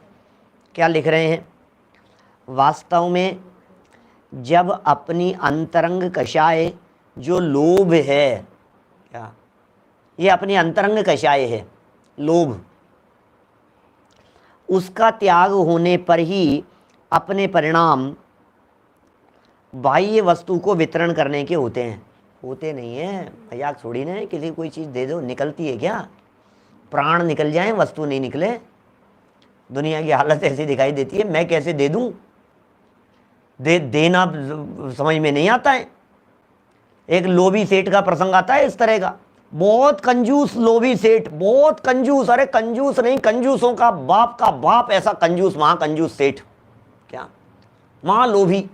Speaker 1: क्या लिख रहे हैं? वास्तव में जब अपनी अंतरंग कषाय जो लोभ है, क्या ये अपनी अंतरंग कषाय है, लोभ, उसका त्याग होने पर ही अपने परिणाम बाह्य वस्तु को वितरण करने के होते हैं। होते नहीं है, मजाक छोड़ी ना, किसी कोई चीज़ दे दो निकलती है क्या? प्राण निकल जाए वस्तु नहीं निकले। दुनिया की हालत ऐसी दिखाई देती है, मैं कैसे दे दूं? देना समझ में नहीं आता है। एक लोभी सेठ का प्रसंग आता है इस तरह का, बहुत कंजूस लोभी सेठ, बहुत कंजूस, अरे कंजूस नहीं, कंजूसों का बाप ऐसा कंजूस, महाकंजूस सेठ, क्या महालोभी,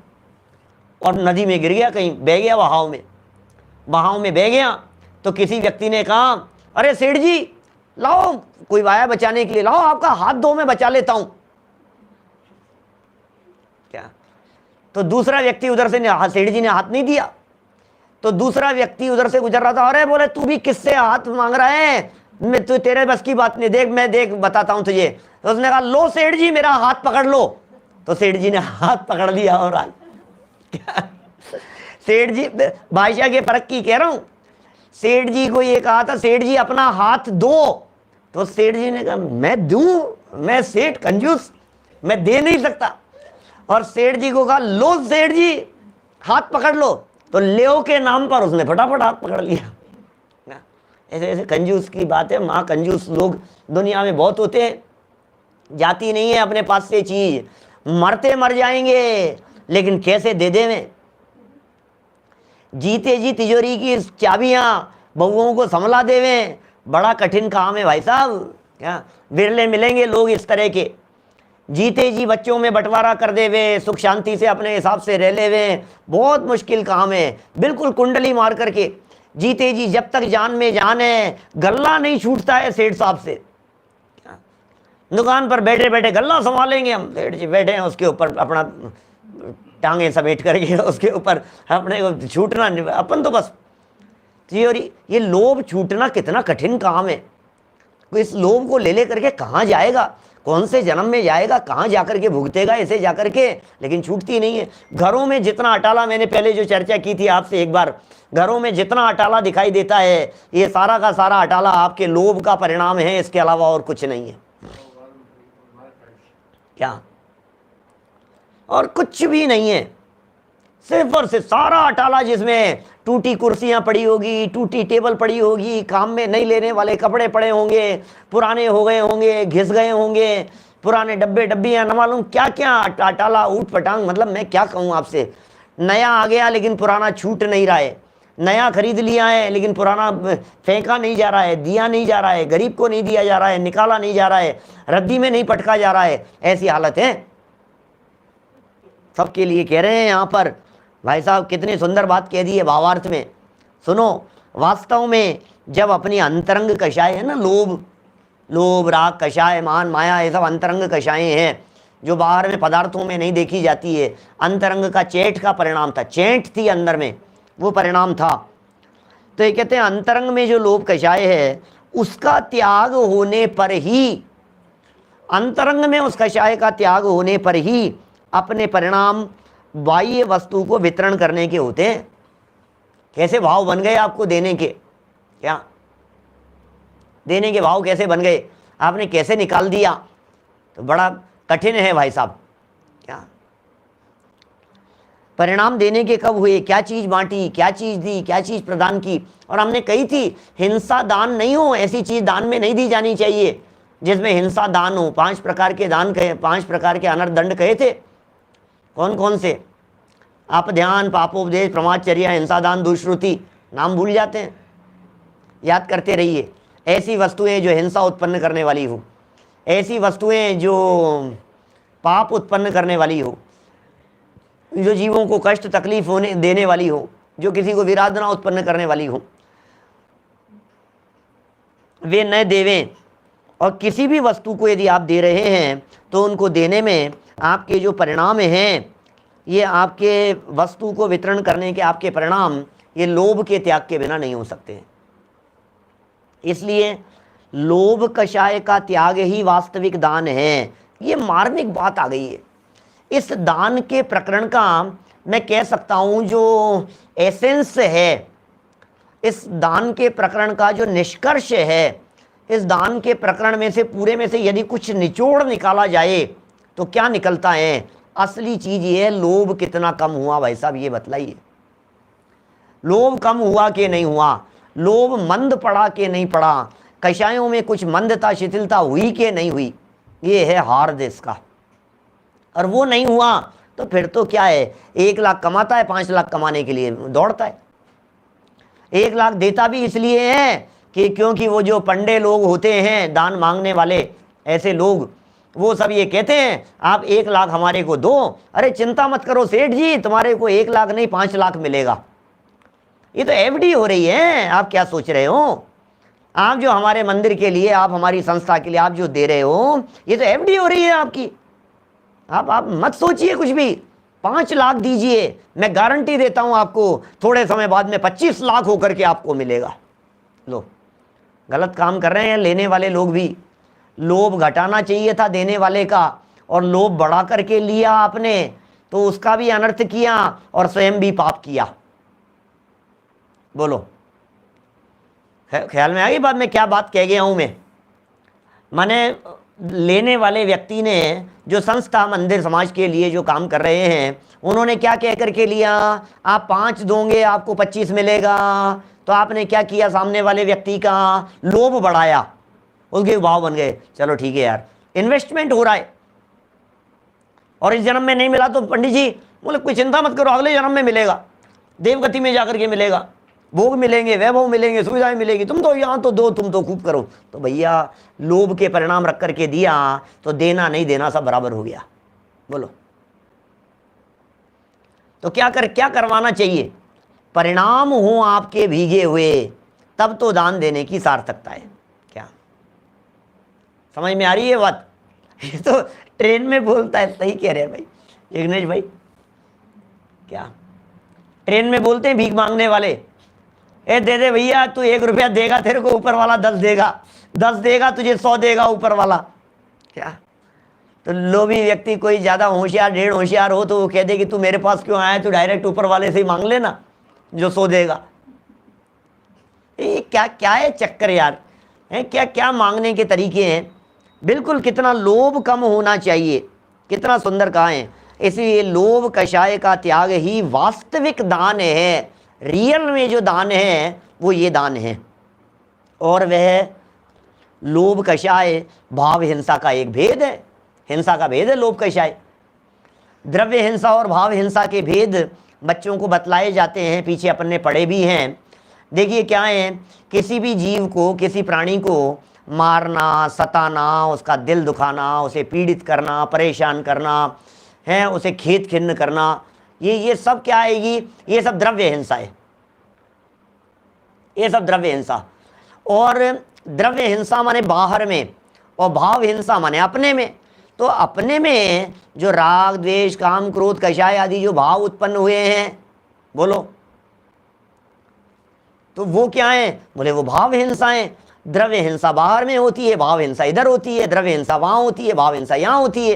Speaker 1: और नदी में गिर गया, कहीं बह गया, बहाव में बह गया। तो किसी व्यक्ति ने कहा, अरे सेठ जी लाओ, कोई आया बचाने के लिए, लाओ आपका हाथ दो, मैं बचा लेता हूं। क्या? तो दूसरा व्यक्ति उधर से, सेठ जी ने हाथ नहीं दिया, तो दूसरा व्यक्ति उधर से गुजर रहा था, अरे बोले तू भी किससे हाथ मांग रहा है, मैं तो तेरे बस की बात नहीं, देख मैं बताता हूं तुझे। तो उसने कहा, लो सेठ जी मेरा हाथ पकड़ लो। तो सेठ जी ने हाथ पकड़ लिया और सेठ जी, भाषा के फर्क की कह रहा हूं, सेठ जी को ये कहा था, सेठ जी अपना हाथ दो। तो सेठ जी ने कहा, मैं दूं? मैं सेठ कंजूस, मैं दे नहीं सकता। और सेठ जी को कहा, लो सेठ जी हाथ पकड़ लो। तो लेओ के नाम पर उसने फटाफट हाथ पकड़ लिया। ऐसे ऐसे कंजूस की बात है, माँ कंजूस लोग दुनिया में बहुत होते हैं, जाती नहीं है अपने पास से चीज, मरते मर जाएंगे, लेकिन कैसे दे देवें। जीते जी तिजोरी की चाबियां बहुओं को संभला देवें, बड़ा कठिन काम है भाई साहब। क्या विरले मिलेंगे लोग इस तरह के, जीते जी बच्चों में बंटवारा कर देवे, सुख शांति से अपने हिसाब से रह लेवे, बहुत मुश्किल काम है। बिल्कुल कुंडली मार करके जीते जी, जब तक जान में जान है, गल्ला नहीं छूटता है सेठ साहब से। दुकान पर बैठे बैठे गल्ला संभालेंगे हम, सेठ जी बैठे हैं उसके ऊपर अपना टांगे समेट करके, उसके ऊपर अपने को छूटना, अपन तो बस ये लोभ छूटना कितना कठिन काम है। इस लोभ को ले करके कहाँ जाएगा? कौन से जन्म में जाएगा, कहाँ जाकर के भुगतेगा ऐसे जाकर के, लेकिन छूटती नहीं है। घरों में जितना अटाला, मैंने पहले जो चर्चा की थी आपसे एक बार, घरों में जितना अटाला दिखाई देता है ये सारा का सारा अटाला आपके लोभ का परिणाम है, इसके अलावा और कुछ नहीं है। क्या? और कुछ भी नहीं है, सिर्फ और सिर्फ सारा अटाला जिसमें टूटी कुर्सियां पड़ी होगी, टूटी टेबल पड़ी होगी, काम में नहीं लेने वाले कपड़े पड़े होंगे, पुराने हो गए होंगे, घिस गए होंगे, पुराने डब्बे डब्बियां, न मालूम क्या क्या अटाला ऊट पटांग। मतलब मैं क्या कहूँ आपसे, नया आ गया लेकिन पुराना छूट नहीं रहा है, नया खरीद लिया है लेकिन पुराना फेंका नहीं जा रहा है, दिया नहीं जा रहा है, गरीब को नहीं दिया जा रहा है, निकाला नहीं जा रहा है, रद्दी में नहीं पटका जा रहा है, ऐसी हालत है। सबके लिए कह रहे हैं यहाँ पर भाई साहब, कितनी सुंदर बात कह दी है भावार्थ में। सुनो, वास्तव में जब अपनी अंतरंग कषाय है ना, लोभ राग कषाय मान माया, ये सब अंतरंग कषाएं हैं जो बाहर में पदार्थों में नहीं देखी जाती है। अंतरंग का चेट का परिणाम था, चेट थी अंदर में, वो परिणाम था। तो ये कहते हैं अंतरंग में जो लोभ कषाय है उसका त्याग होने पर ही, अंतरंग में उस कषाय का त्याग होने पर ही अपने परिणाम बाह्य वस्तु को वितरण करने के होते हैं। कैसे भाव बन गए आपको देने के? क्या देने के भाव कैसे बन गए, आपने कैसे निकाल दिया? तो बड़ा कठिन है भाई साहब। क्या परिणाम देने के कब हुए, क्या चीज बांटी, क्या चीज दी, क्या चीज प्रदान की? और हमने कही थी हिंसा दान नहीं हो, ऐसी चीज दान में नहीं दी जानी चाहिए जिसमें हिंसा दान हो। 5 प्रकार के दान कहे, 5 प्रकार के अनर्थ दंड कहे थे। कौन कौन से? आप ध्यान, पापोपदेश, प्रमादचर्या, हिंसा दान, दुष्श्रुति। नाम भूल जाते हैं, याद करते रहिए। ऐसी वस्तुएं जो हिंसा उत्पन्न करने वाली हो, ऐसी वस्तुएं जो पाप उत्पन्न करने वाली हो, जो जीवों को कष्ट तकलीफ होने देने वाली हो, जो किसी को विराधना उत्पन्न करने वाली हो, वे न देवें। और किसी भी वस्तु को यदि आप दे रहे हैं तो उनको देने में आपके जो परिणाम हैं, ये आपके वस्तु को वितरण करने के आपके परिणाम ये लोभ के त्याग के बिना नहीं हो सकते। इसलिए लोभ कषाय का त्याग ही वास्तविक दान है। ये मार्मिक बात आ गई है। इस दान के प्रकरण का मैं कह सकता हूं जो एसेंस है, इस दान के प्रकरण का जो निष्कर्ष है, इस दान के प्रकरण में से पूरे में से यदि कुछ निचोड़ निकाला जाए तो क्या निकलता है? असली चीज ये है, लोभ कितना कम हुआ भाई साहब, ये बतलाइए। लोभ कम हुआ कि नहीं हुआ? लोभ मंद पड़ा कि नहीं पड़ा? कषायों में कुछ मंदता शिथिलता हुई कि नहीं हुई? ये है हार देश का। और वो नहीं हुआ तो फिर तो क्या है, 1 लाख कमाता है, 5 लाख कमाने के लिए दौड़ता है। 1 लाख देता भी इसलिए है कि क्योंकि वो जो पंडे लोग होते हैं, दान मांगने वाले ऐसे लोग, वो सब ये कहते हैं आप 1 लाख हमारे को दो। अरे चिंता मत करो सेठ जी, तुम्हारे को 1 लाख नहीं 5 लाख मिलेगा। ये तो एफडी हो रही है। आप क्या सोच रहे हो? आप जो हमारे मंदिर के लिए, आप हमारी संस्था के लिए आप जो दे रहे हो, ये तो एफडी हो रही है आपकी। आप मत सोचिए कुछ भी। 5 लाख दीजिए, मैं गारंटी देता हूं आपको थोड़े समय बाद में 25 लाख होकर के आपको मिलेगा। लो, गलत काम कर रहे हैं लेने वाले लोग भी। लोभ घटाना चाहिए था देने वाले का, और लोभ बढ़ा करके लिया आपने तो उसका भी अनर्थ किया और स्वयं भी पाप किया। बोलो, ख्याल में आ गई बात? मैं क्या बात कह गया हूं मैं? माने लेने वाले व्यक्ति ने जो संस्था मंदिर समाज के लिए जो काम कर रहे हैं, उन्होंने क्या कह करके लिया? आप 5 दोगे आपको 25 मिलेगा। तो आपने क्या किया? सामने वाले व्यक्ति का लोभ बढ़ाया, उसके भाव बन गए। चलो ठीक है यार, इन्वेस्टमेंट हो रहा है और इस जन्म में नहीं मिला तो पंडित जी बोले कोई चिंता मत करो, अगले जन्म में मिलेगा, देवगति में जाकर के मिलेगा, भोग मिलेंगे, वैभव मिलेंगे, सुविधाएं मिलेगी, तुम तो यहाँ तो दो, तुम तो खूब करो। तो भैया लोभ के परिणाम रख करके दिया तो देना नहीं देना सब बराबर हो गया। बोलो, तो क्या करवाना चाहिए? परिणाम हो आपके भीगे हुए, तब तो दान देने की सार्थकता है। क्या समझ में आ रही है बात? ये तो ट्रेन में बोलता है, सही कह रहे हैं भाई यज्ञेश भाई। क्या ट्रेन में बोलते हैं भीख मांगने वाले, ए दे दे भैया, तू 1 रुपया देगा तेरे को ऊपर वाला 10 देगा, 10 देगा तुझे 100 देगा ऊपर वाला। क्या तो लोभी व्यक्ति कोई ज़्यादा होशियार, डेढ़ होशियार हो तो वो कह दे कि तू मेरे पास क्यों आया, तू डायरेक्ट ऊपर वाले से ही मांग लेना जो सो देगा। ये क्या क्या है चक्कर यार, है क्या क्या मांगने के तरीके हैं। बिल्कुल कितना लोभ कम होना चाहिए, कितना सुंदर कहा है। इसलिए लोभ कषाय का त्याग ही वास्तविक दान है। रियल में जो दान है वो ये दान है। और वह लोभ कषाय भाव हिंसा का एक भेद है, हिंसा का भेद है लोभ कषाय। द्रव्य हिंसा और भाव हिंसा के भेद बच्चों को बतलाए जाते हैं, पीछे अपन ने पढ़े भी हैं। देखिए क्या है, किसी भी जीव को, किसी प्राणी को मारना, सताना, उसका दिल दुखाना, उसे पीड़ित करना, परेशान करना है, उसे खेद खिन्न करना, ये सब क्या आएगी, ये सब द्रव्य हिंसा है, ये सब द्रव्य हिंसा। और द्रव्य हिंसा माने बाहर में, और भाव हिंसा माने अपने में। तो अपने में जो राग द्वेष काम क्रोध कषाय आदि जो भाव उत्पन्न हुए हैं, बोलो, तो वो क्या है, बोले वो भाव हिंसा है। द्रव्य हिंसा बाहर में होती है, भाव हिंसा इधर होती है। द्रव्य हिंसा वहां होती है, भाव हिंसा यहां होती है।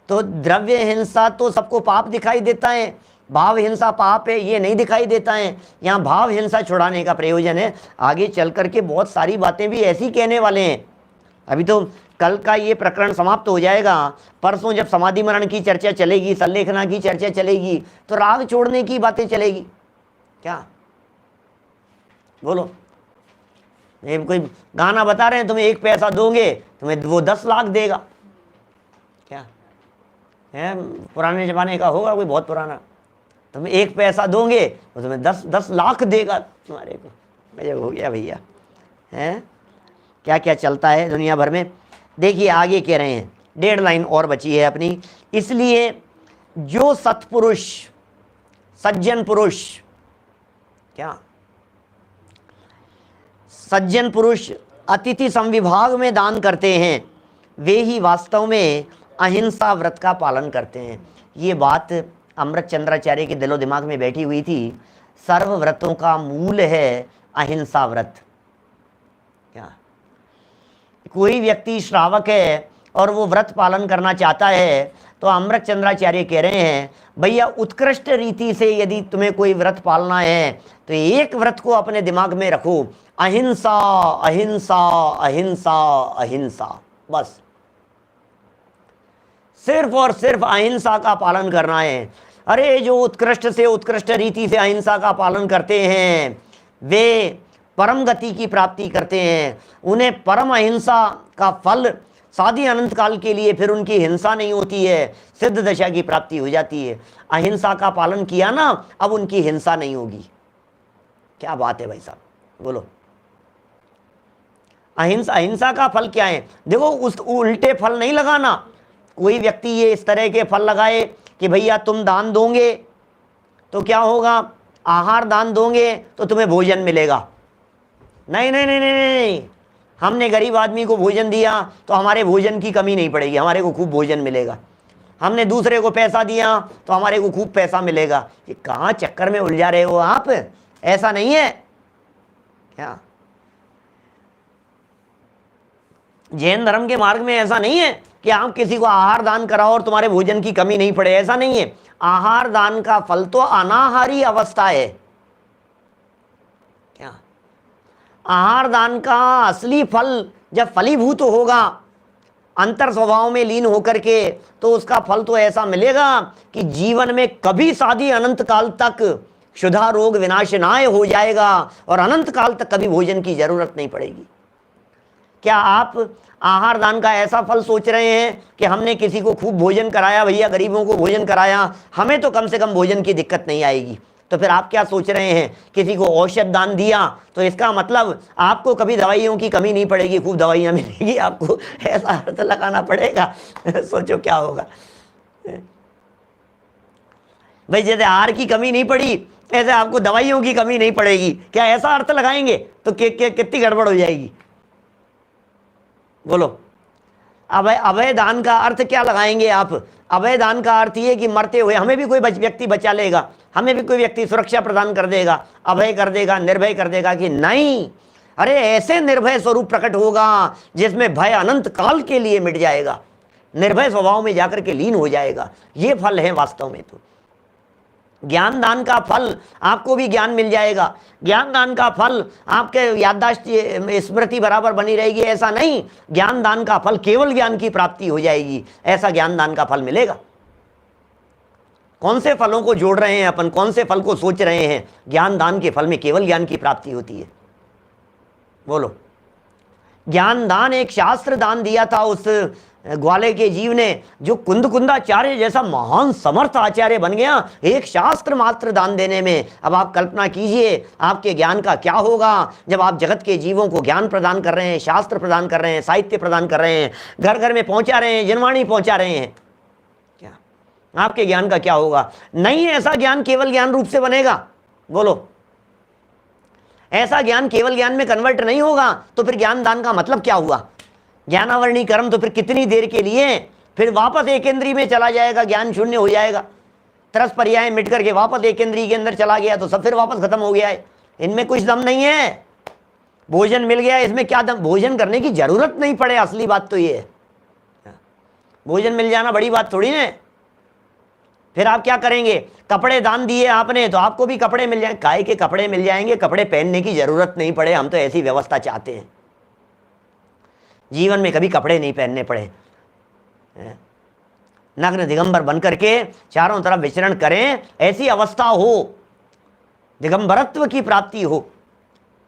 Speaker 1: तो द्रव्य हिंसा तो सबको पाप दिखाई देता है, भाव हिंसा पाप है ये नहीं दिखाई देता है। यहाँ भाव हिंसा छुड़ाने का प्रयोजन है। आगे चल करके बहुत सारी बातें भी ऐसी कहने वाले हैं। अभी तो कल का ये प्रकरण समाप्त हो जाएगा, परसों जब समाधि मरण की चर्चा चलेगी, संलेखना की चर्चा चलेगी, तो राग छोड़ने की बातें चलेगी। क्या बोलो, ये कोई गाना बता रहे हैं तुम्हें 1 पैसा दोगे तुम्हें वो 10 लाख देगा, क्या है, पुराने जमाने का होगा कोई बहुत पुराना। तुम 1 पैसा दोगे तो तुम्हें 10 लाख देगा तुम्हारे को। गजब हो गया भैया, हैं क्या क्या चलता है दुनिया भर में। देखिए आगे कह रहे हैं, 1.5 लाइन और बची है अपनी। इसलिए जो सत्पुरुष, सज्जन पुरुष, क्या सज्जन पुरुष अतिथि संविभाग में दान करते हैं, वे ही वास्तव में अहिंसा व्रत का पालन करते हैं। ये बात अमृत चंद्राचार्य के दिलो दिमाग में बैठी हुई थी। सर्व व्रतों का मूल है अहिंसा व्रत। क्या कोई व्यक्ति श्रावक है और वो व्रत पालन करना चाहता है, तो अमृत चंद्राचार्य कह रहे हैं भैया उत्कृष्ट रीति से यदि तुम्हें कोई व्रत पालना है तो एक व्रत को अपने दिमाग में रखो, अहिंसा अहिंसा अहिंसा अहिंसा। बस सिर्फ और सिर्फ अहिंसा का पालन करना है। अरे जो उत्कृष्ट से उत्कृष्ट रीति से अहिंसा का पालन करते हैं वे परम गति की प्राप्ति करते हैं। उन्हें परम अहिंसा का फल साधी अनंत काल के लिए फिर उनकी हिंसा नहीं होती है, सिद्ध दशा की प्राप्ति हो जाती है। अहिंसा का पालन किया ना, अब उनकी हिंसा नहीं होगी। क्या बात है भाई साहब, बोलो। अहिंसा का फल क्या है? देखो उस उल्टे फल नहीं लगाना। कोई व्यक्ति ये इस तरह के फल लगाए कि भैया तुम दान दोगे तो क्या होगा, आहार दान दोगे तो तुम्हें भोजन मिलेगा। नहीं नहीं नहीं नहीं नहीं, हमने गरीब आदमी को भोजन दिया तो हमारे भोजन की कमी नहीं पड़ेगी, हमारे को खूब भोजन मिलेगा। हमने दूसरे को पैसा दिया तो हमारे को खूब पैसा मिलेगा। ये कहाँ चक्कर में उलझा रहे हो आप? ऐसा नहीं है क्या? जैन धर्म के मार्ग में ऐसा नहीं है कि आप किसी को आहार दान कराओ और तुम्हारे भोजन की कमी नहीं पड़े, ऐसा नहीं है। आहार दान का फल तो अनाहारी अवस्था है। क्या आहार दान का असली फल जब फलीभूत होगा अंतर स्वभाव में लीन होकर के, तो उसका फल तो ऐसा मिलेगा कि जीवन में कभी साधी अनंत काल तक क्षुधा रोग विनाशनाय हो जाएगा और अनंत काल तक कभी भोजन की जरूरत नहीं पड़ेगी। क्या आप आहार दान का ऐसा फल सोच रहे हैं कि हमने किसी को खूब भोजन कराया, भैया गरीबों को भोजन कराया, हमें तो कम से कम भोजन की दिक्कत नहीं आएगी? तो फिर आप क्या सोच रहे हैं? किसी को औषध दान दिया तो इसका मतलब आपको कभी दवाइयों की कमी नहीं पड़ेगी, खूब दवाइयाँ मिलेगी आपको, ऐसा अर्थ लगाना पड़ेगा। सोचो क्या होगा भाई। जैसे आहार की कमी नहीं पड़ी ऐसे आपको दवाइयों की कमी नहीं पड़ेगी, क्या ऐसा अर्थ लगाएंगे तो कितनी गड़बड़ हो जाएगी, बोलो। अभय दान का अर्थ क्या लगाएंगे आप? अभय दान का अर्थ ये कि मरते हुए हमें भी कोई व्यक्ति बचा लेगा, हमें भी कोई व्यक्ति सुरक्षा प्रदान कर देगा, अभय कर देगा, निर्भय कर देगा कि नहीं, अरे ऐसे निर्भय स्वरूप प्रकट होगा जिसमें भय अनंत काल के लिए मिट जाएगा। निर्भय स्वभाव में जाकर के लीन हो जाएगा। ये फल है वास्तव में। तो ज्ञान दान का फल आपको भी ज्ञान मिल जाएगा, ज्ञान दान का फल आपके याददाश्त स्मृति बराबर बनी रहेगी, ऐसा नहीं। ज्ञान दान का फल केवल ज्ञान की प्राप्ति हो जाएगी, ऐसा ज्ञान दान का फल मिलेगा। कौन से फलों को जोड़ रहे हैं अपन, कौन से फल को सोच रहे हैं? ज्ञान दान के फल में केवल ज्ञान की प्राप्ति होती है। बोलो, ज्ञान दान एक शास्त्र दान दिया था उस ग्वाले के जीव ने, जो कुंदाचार्य जैसा महान समर्थ आचार्य बन गया एक शास्त्र मात्र दान देने में। अब आप कल्पना कीजिए आपके ज्ञान का क्या होगा जब आप जगत के जीवों को ज्ञान प्रदान कर रहे हैं, शास्त्र प्रदान कर रहे हैं, साहित्य प्रदान कर रहे हैं, घर घर में पहुंचा रहे हैं, जनवाणी पहुंचा रहे हैं। क्या आपके ज्ञान का क्या होगा? नहीं, ऐसा ज्ञान केवल ज्ञान रूप से बनेगा। बोलो, ऐसा ज्ञान केवल ज्ञान में कन्वर्ट नहीं होगा। तो फिर ज्ञान दान का मतलब क्या हुआ? ज्ञानावरणी कर्म तो फिर कितनी देर के लिए, फिर वापस एक इंद्रिय में चला जाएगा, ज्ञान शून्य हो जाएगा। तरस पर्याय मिट करके वापस एक इंद्रिय के अंदर चला गया तो सब फिर वापस खत्म हो गया है। इनमें कुछ दम नहीं है। भोजन मिल गया, इसमें क्या दम? भोजन करने की जरूरत नहीं पड़े, असली बात तो ये है। भोजन मिल जाना बड़ी बात थोड़ी है। फिर आप क्या करेंगे? कपड़े दान दिए आपने तो आपको भी कपड़े मिल जाएंगे। काय के कपड़े मिल जाएंगे? कपड़े पहनने की जरूरत नहीं पड़े, हम तो ऐसी व्यवस्था चाहते हैं। जीवन में कभी कपड़े नहीं पहनने पड़े, नग्न दिगंबर बनकर के चारों तरफ विचरण करें, ऐसी अवस्था हो, दिगंबरत्व की प्राप्ति हो,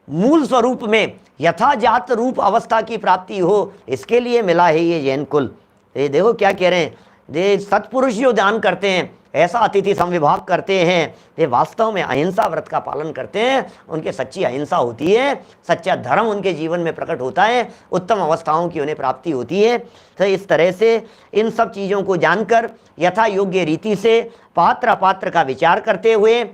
Speaker 1: मूल स्वरूप में यथाजात रूप अवस्था की प्राप्ति हो। इसके लिए मिला है ये जैन कुल। ये देखो क्या कह रहे हैं, ये सत्पुरुष जो दान करते हैं, ऐसा अतिथि संविभाग करते हैं, ये वास्तव में अहिंसा व्रत का पालन करते हैं। उनके सच्ची अहिंसा होती है, सच्चा धर्म उनके जीवन में प्रकट होता है, उत्तम अवस्थाओं की उन्हें प्राप्ति होती है। तो इस तरह से इन सब चीज़ों को जानकर यथा योग्य रीति से पात्र अपात्र का विचार करते हुए,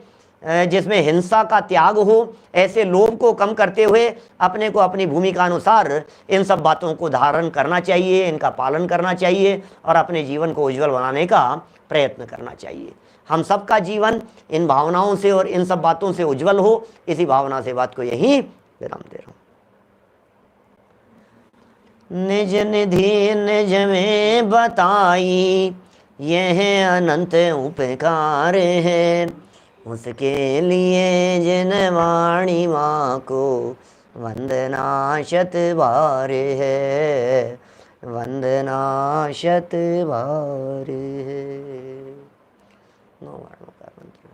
Speaker 1: जिसमें हिंसा का त्याग हो, ऐसे लोभ को कम करते हुए अपने को अपनी भूमिका अनुसार इन सब बातों को धारण करना चाहिए, इनका पालन करना चाहिए और अपने जीवन को उज्जवल बनाने का प्रयत्न करना चाहिए। हम सबका जीवन इन भावनाओं से और इन सब बातों से उज्जवल हो, इसी भावना से बात को यहीं विराम दे रहा हूं। निज निधि निज में बताई, यह अनंत उपकार है, उसके लिए जिन वाणी माँ को वंदना शत बार है, वंदना शत बार है। नौ वाणों का मंत्र।